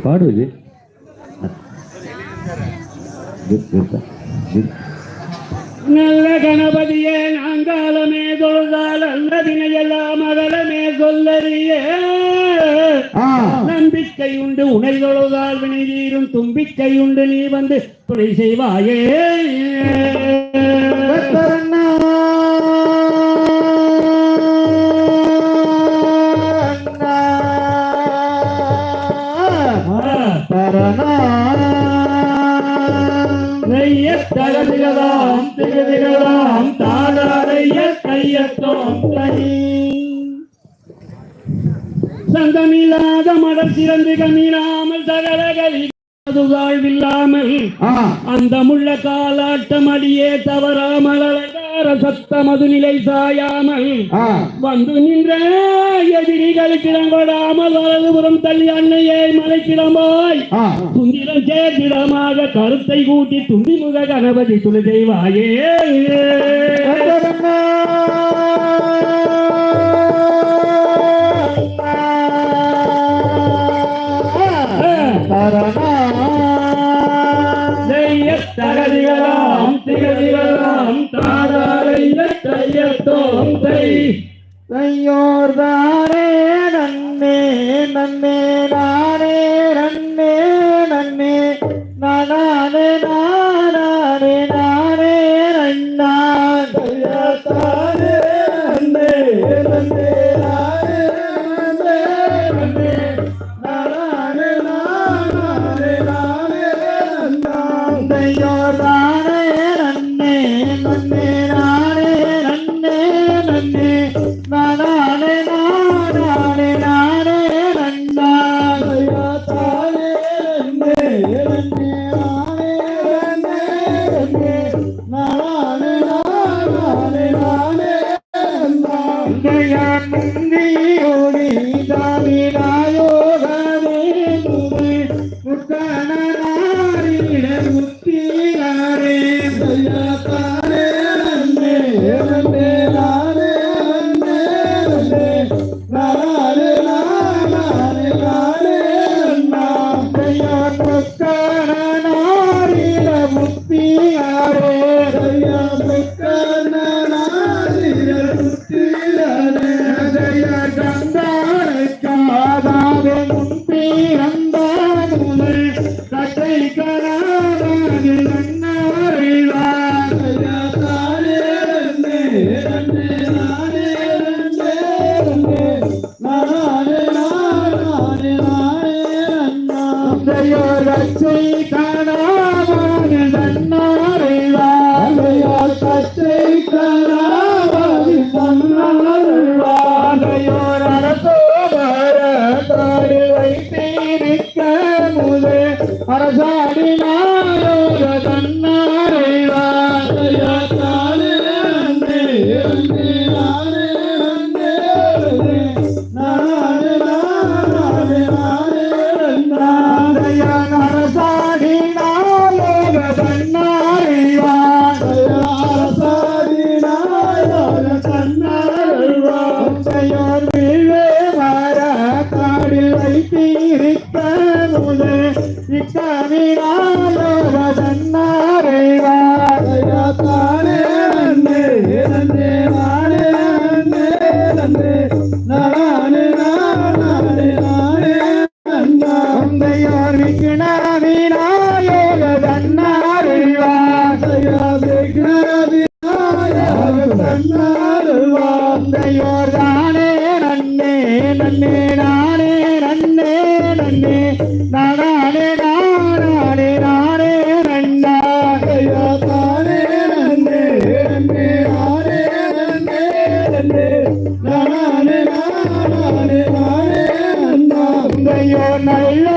பாடுவது நல்ல கணபதியே நாங்காலமே தொழுதால் அல்லதினையெல்லாம் அகலமே சொல்லறியே நம்பிக்கை உண்டு உனை தொழுதால் வினை தீரும் தும்பிக்கை உண்டு நீ வந்து துணை செய்வாயே தகதிகளாம் திகதிகளாம் தாடாடைய கையத்தோம் சங்கமில்லாத மடல் சிறந்து கமிழாமல் தகரகவில்லாமல் அந்த முள்ள காலாட்டம் அடியே தவறாமல் அலங்கார சத்தமது நிலை சாயாமல் வந்து நின்ற எதிரிகளுக்கு இடங்கொடாமல் வலதுபுறம் தள்ளி அன்னையே மலைக்கிடமாய் துந்திரம் சேர்த்திடமாக கருத்தை கூட்டி துண்டிமுக கணபதி துளி செய்வாயே தகதிகளாம் திகதிகளாம் தாடாடைய கையத்தோம் கையோர்தானே நன்னே நன்னே நானே நன்னே நன்னே நானே நானே நானே நன்னான் கையாத்தானே நன்னே நன்னே நானே நன்னே நன்னே நானே நானே நானே நன்னான் கையோர்தானே நன்னே நன்னே நானே நன்னே நன்னே நானே நானே நானே நன்னான் கையாத்தானே நன்னே நன்னே நானே நன்னே நன்னே நானே நானே நானே நன்னான் கையான் முந்தியோடி தாவினாயோகவே முது முத்தனாரிட முத்தியாரே கையாத்தானே நன்னே நன்னே நானே நன்னே நன்னே நானே நானே நானே நன்னான் கையான் முத்தனாரிட முத்தியாரே கையான் முத்தனாரிட முத்தியாரே கையா கந்தாரை காதாவே முன்பிறந்தான் முதல் கட்டை கராதாது நன்னாரிதான் கையா தானே நன்னே நன்னே நானே நன்னே நன்னே நானே நானே நானே நன்னான் கையோ ரச்சை காணாவாது நன்னாரிதான் கையா கச்சை காணாவாது நன்னாரிதான் கையோ அரசோபர தாடி வைத்திருக்க முது அரசாடி நாயோக தன்னாரிதான் கையா தானே நன்னே நன்னே நானே நன்னே நன்னே நானே நானே நானே நன்னான் கையா அரசாடி நாயோக தன்னாரிதான் கையா அரசாடி நாயோக தன்னாரிதான் கையோர் வீழே வர காடில் வைத்திருக்க முது இக்கவினாயோக தன்னாரிதான் கையா தானே நன்னே நன்னே நானே நன்னே நன்னே நானே நானே நானே நன்னான் கையோர் விக்னவினாயோக தன்னாரிதான் கையா விக்னவினாயோக தன்னாரிதான் கையோர் தானே நன்னே நன்னே நானே நன்னே நன்னே நானே நானே நானே நன்னான் கையா தானே நன்னே நன்னே நானே நன்னே நன்னே நானே நானே நானே நன்னான் கையோர் நல்ல